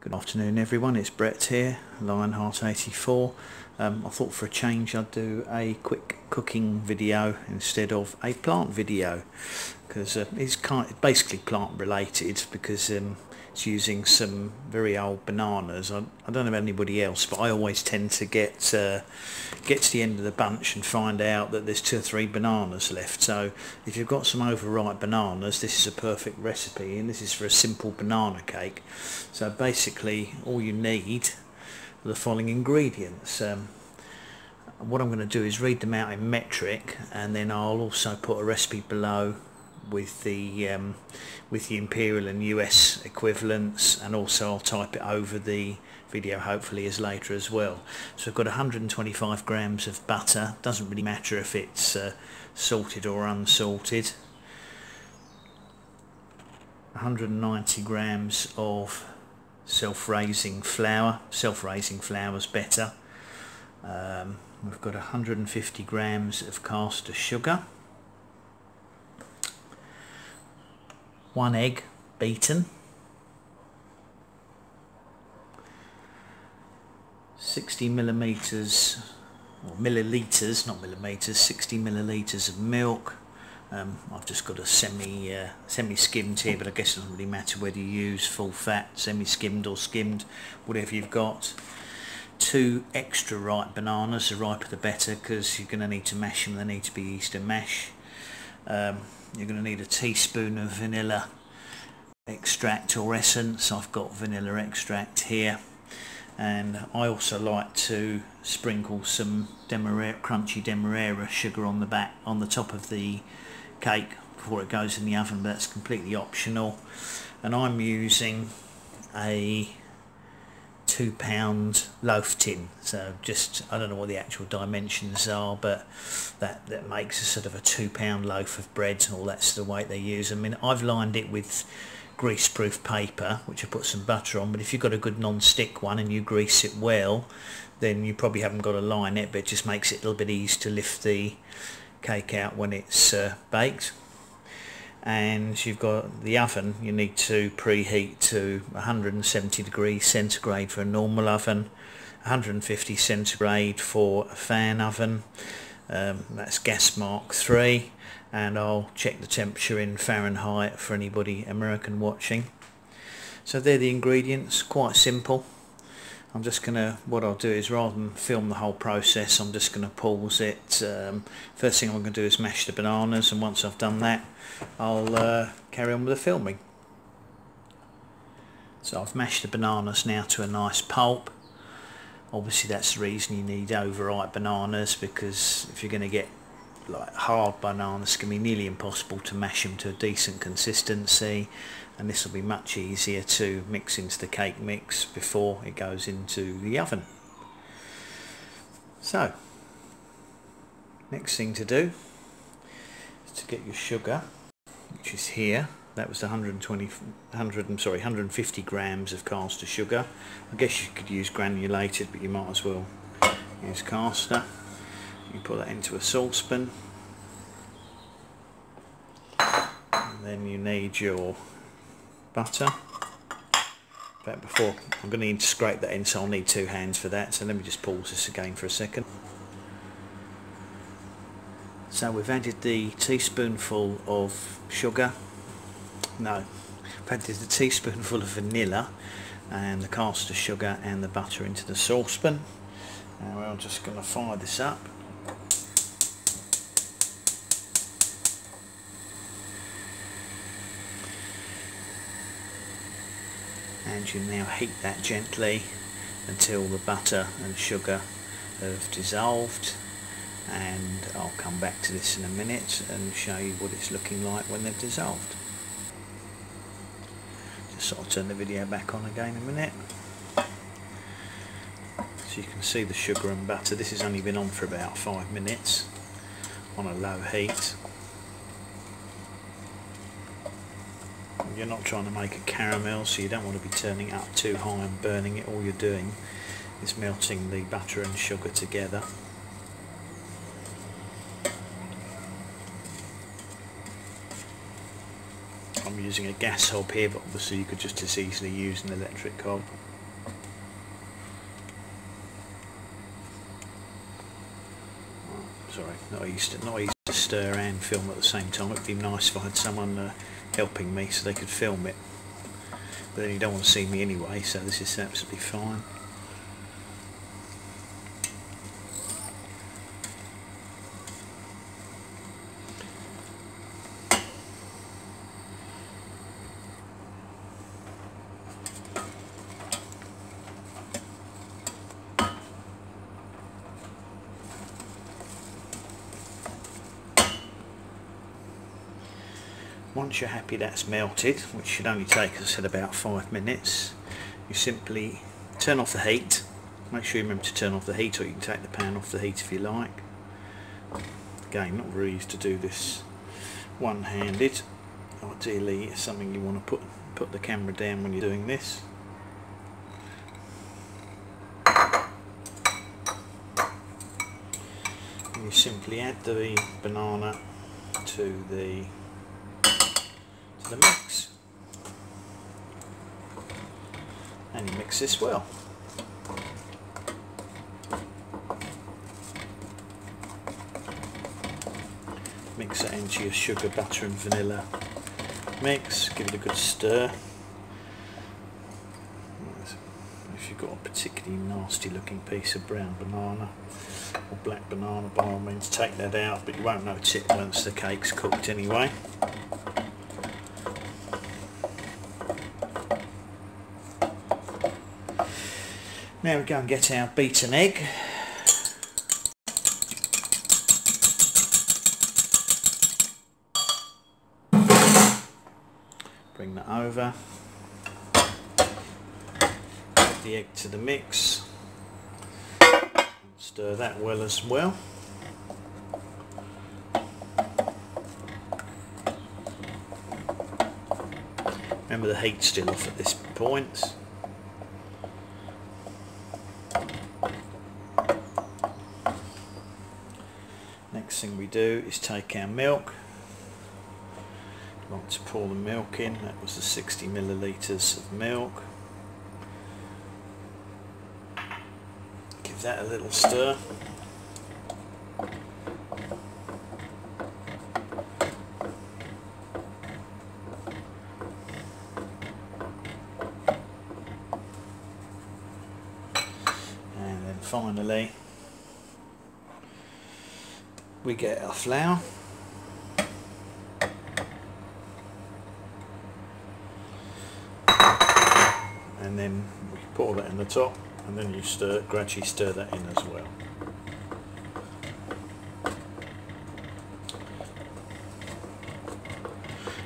Good afternoon everyone, it's Brett here, Lionheart84. I thought for a change I'd do a quick cooking video instead of a plant video, because it's basically plant related, because it's using some very old bananas. I don't know about anybody else, but I always tend to get to the end of the bunch and find out that there's 2 or 3 bananas left. So if you've got some overripe bananas, this is a perfect recipe, and this is for a simple banana cake. So basically all you need are the following ingredients. What I'm going to do is read them out in metric, and then I'll also put a recipe below with the imperial and US equivalents, and also I'll type it over the video hopefully as later as well. So I've got 125 grams of butter. Doesn't really matter if it's salted or unsalted. 190 grams of self-raising flour. Self-raising flour is better. We've got 150 grams of caster sugar. 1 egg beaten. 60 millimeters, or milliliters, not millimeters, 60 milliliters of milk. I've just got a semi-skimmed here, but I guess it doesn't really matter whether you use full fat, semi-skimmed or skimmed, whatever you've got. 2 extra ripe bananas, the riper the better, because you're going to need to mash them. They need to be Easter mash. You're going to need a teaspoon of vanilla extract or essence. I've got vanilla extract here, and I also like to sprinkle some crunchy demerara sugar on the top of the cake before it goes in the oven, but that's completely optional. And I'm using a 2-pound loaf tin, so just, I don't know what the actual dimensions are, but that makes a sort of a 2-pound loaf of bread, and all that's the weight they use. I mean, I've lined it with greaseproof paper, which I put some butter on, but if you've got a good non-stick one and you grease it well, then you probably haven't got to line it, but it just makes it a little bit easier to lift the cake out when it's baked. And you've got the oven, you need to preheat to 170 degrees centigrade for a normal oven, 150 centigrade for a fan oven. That's gas mark 3, and I'll check the temperature in Fahrenheit for anybody American watching. So they're the ingredients, quite simple. I'm just gonna, what I'll do is, rather than film the whole process, I'm just gonna pause it. First thing I'm gonna do is mash the bananas, and once I've done that, I'll carry on with the filming. So I've mashed the bananas now to a nice pulp. Obviously that's the reason you need overripe bananas, because if you're going to get like hard bananas, it's going to be nearly impossible to mash them to a decent consistency, and this will be much easier to mix into the cake mix before it goes into the oven. So next thing to do is to get your sugar, which is here. That was 150 grams of caster sugar. I guess you could use granulated, but you might as well use caster. You put that into a saucepan, and then you need your butter. But before, I'm going to need to scrape that in, so I'll need 2 hands for that. So let me just pause this again for a second. So we've added the teaspoonful of sugar. No, I've added a teaspoonful of vanilla and the caster sugar and the butter into the saucepan. Now we're just going to fire this up. And you now heat that gently until the butter and sugar have dissolved, and I'll come back to this in a minute and show you what it's looking like when they've dissolved. So I'll turn the video back on again in a minute. So you can see the sugar and butter. This has only been on for about 5 minutes on a low heat. You're not trying to make a caramel, so you don't want to be turning it up too high and burning it. All you're doing is melting the butter and sugar together. I'm using a gas hob here, but obviously you could just as easily use an electric hob. sorry, not easy to stir and film at the same time. It'd be nice if I had someone helping me so they could film it. But then you don't want to see me anyway, so this is absolutely fine. Once you're happy that's melted, which should only take, as I said, about 5 minutes, you simply turn off the heat. Make sure you remember to turn off the heat, or you can take the pan off the heat if you like. Again, not very easy to do this one-handed. Ideally, it's something you want to put the camera down when you're doing this. And you simply add the banana to the mix, and you mix this well. Mix it into your sugar, butter and vanilla mix, give it a good stir. If you've got a particularly nasty looking piece of brown banana or black banana, by all means take that out, but you won't notice it once the cake's cooked anyway. Now we go and get our beaten egg. Bring that over. Add the egg to the mix. Stir that well as well. Remember the heat's still off at this point. Next thing we do is take our milk. I like to pour the milk in. That was the 60 millilitres of milk. Give that a little stir. And then finally we get our flour, and then we pour that in the top, and then you gradually stir that in as well.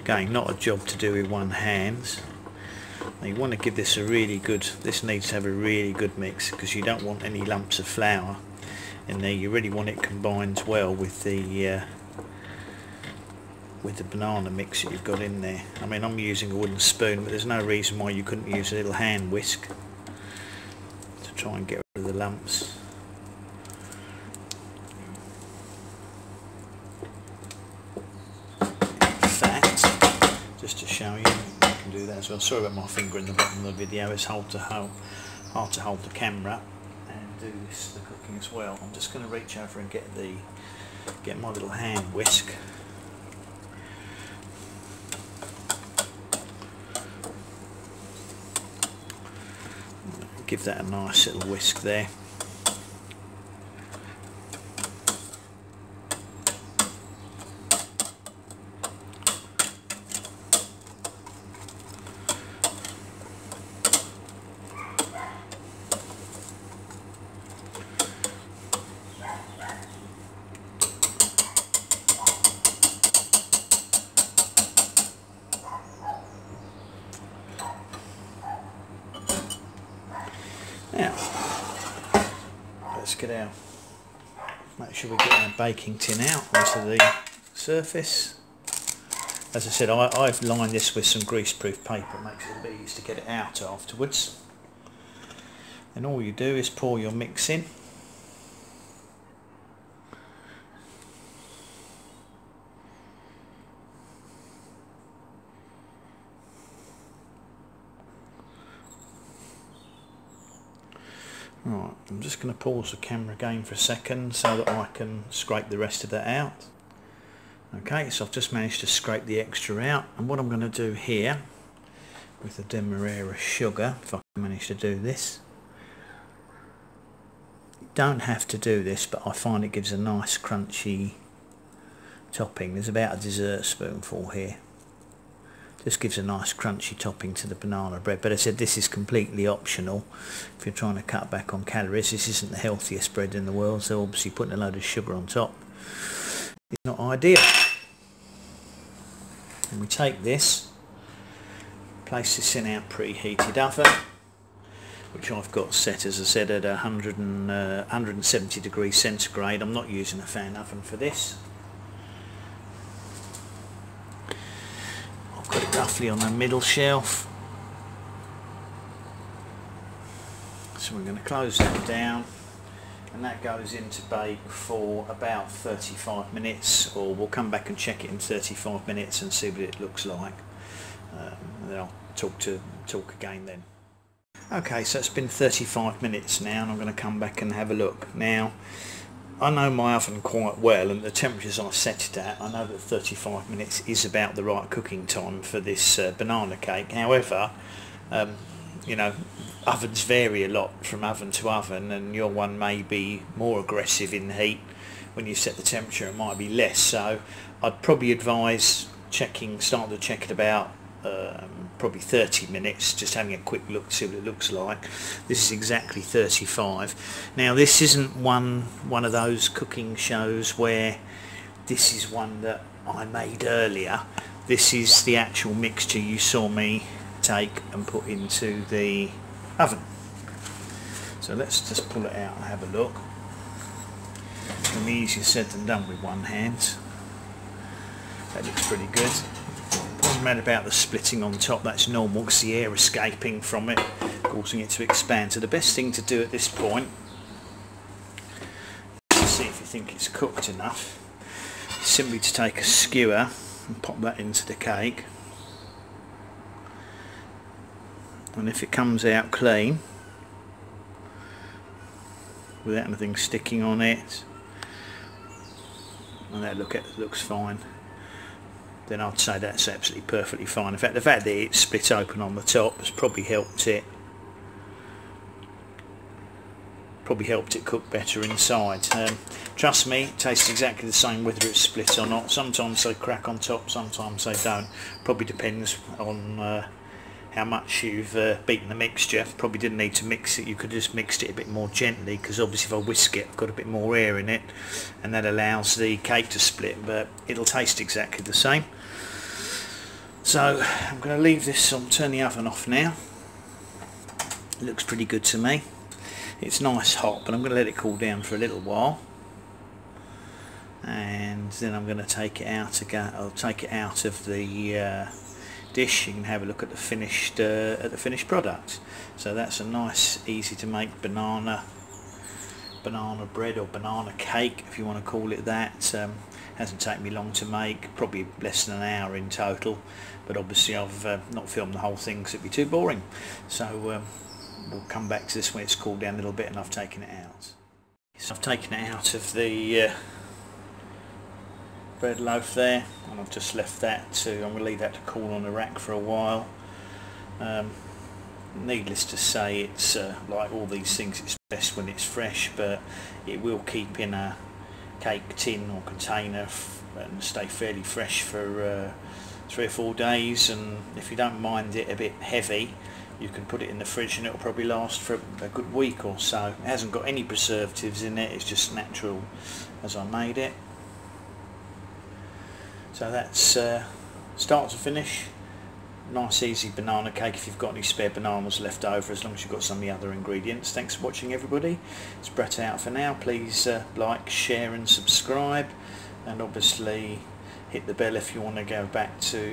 Again, not a job to do with one hand. Now you want to give this a really good, this needs to have a really good mix, because you don't want any lumps of flour in there. You really want it combined well with the banana mix that you've got in there. I mean, I'm using a wooden spoon, but there's no reason why you couldn't use a little hand whisk to try and get rid of the lumps. Fat, just to show you can do that as well. Sorry about my finger in the bottom of the video, it's hard to hold the camera and do the cooking as well. I'm just going to reach over and get my little hand whisk. Give that a nice little whisk there. Now, let's make sure we get our baking tin out onto the surface. As I said, I've lined this with some greaseproof paper. It makes it a bit easier to get it out afterwards. And all you do is pour your mix in. Right, I'm just going to pause the camera again for a second so that I can scrape the rest of that out. Okay, so I've just managed to scrape the extra out, and what I'm going to do here with the demerara sugar, if I can manage to do this. You don't have to do this, but I find it gives a nice crunchy topping. There's about a dessert spoonful here. Just gives a nice crunchy topping to the banana bread, but I said this is completely optional if you're trying to cut back on calories. This isn't the healthiest bread in the world, so obviously putting a load of sugar on top is not ideal. And we take this, place this in our preheated oven, which I've got set, as I said, at 170 degrees centigrade. I'm not using a fan oven for this. I've got it roughly on the middle shelf. So we're going to close that down, and that goes into bake for about 35 minutes, or we'll come back and check it in 35 minutes and see what it looks like. And then I'll talk again then. Okay, so it's been 35 minutes now, and I'm going to come back and have a look. Now, I know my oven quite well, and the temperatures I set it at, I know that 35 minutes is about the right cooking time for this banana cake. However, you know, ovens vary a lot from oven to oven, and your one may be more aggressive in the heat. When you set the temperature, it might be less. So I'd probably advise starting to check it about probably 30 minutes, just having a quick look to see what it looks like. This is exactly 35. Now, this isn't one of those cooking shows where this is one that I made earlier. This is the actual mixture you saw me take and put into the oven. So let's just pull it out and have a look. It's going to be easier said than done with one hand. That looks pretty good. Doesn't matter about the splitting on top, that's normal because the air escaping from it causing it to expand. So the best thing to do at this point, to see if you think it's cooked enough, is simply to take a skewer and pop that into the cake, and if it comes out clean without anything sticking on it, and that looks fine, then I'd say that's absolutely perfectly fine. In fact, the fact that it's split open on the top has probably helped it cook better inside. Trust me, it tastes exactly the same whether it's split or not. Sometimes they crack on top, sometimes they don't. Probably depends on how much you've beaten the mixture. Probably didn't need to mix it, you could just mixed it a bit more gently, because obviously if I whisk it I've got a bit more air in it, and that allows the cake to split, but it'll taste exactly the same. So I'm going to leave this on, turn the oven off now. It looks pretty good to me. It's nice hot, but I'm going to let it cool down for a little while, and then I'm going to take it out again. I'll take it out of the dish. You can have a look at the finished product. So that's a nice, easy to make banana bread, or banana cake if you want to call it that. Hasn't taken me long to make, probably less than an hour in total, but obviously I've not filmed the whole thing because it'd be too boring. So we'll come back to this when it's cooled down a little bit and I've taken it out. So I've taken it out of the bread loaf there, and I've just left that I'm going to leave that to cool on the rack for a while. Needless to say, it's like all these things, it's best when it's fresh, but it will keep in a cake tin or container and stay fairly fresh for 3 or 4 days. And if you don't mind it a bit heavy, you can put it in the fridge and it'll probably last for a good week or so. It hasn't got any preservatives in it, it's just natural as I made it. So that's start to finish, nice easy banana cake if you've got any spare bananas left over, as long as you've got some of the other ingredients. Thanks for watching, everybody. It's Brett out for now. Please like, share and subscribe, and obviously hit the bell if you want to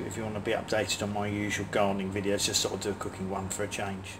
if you want to be updated on my usual gardening videos. Just sort of do a cooking one for a change.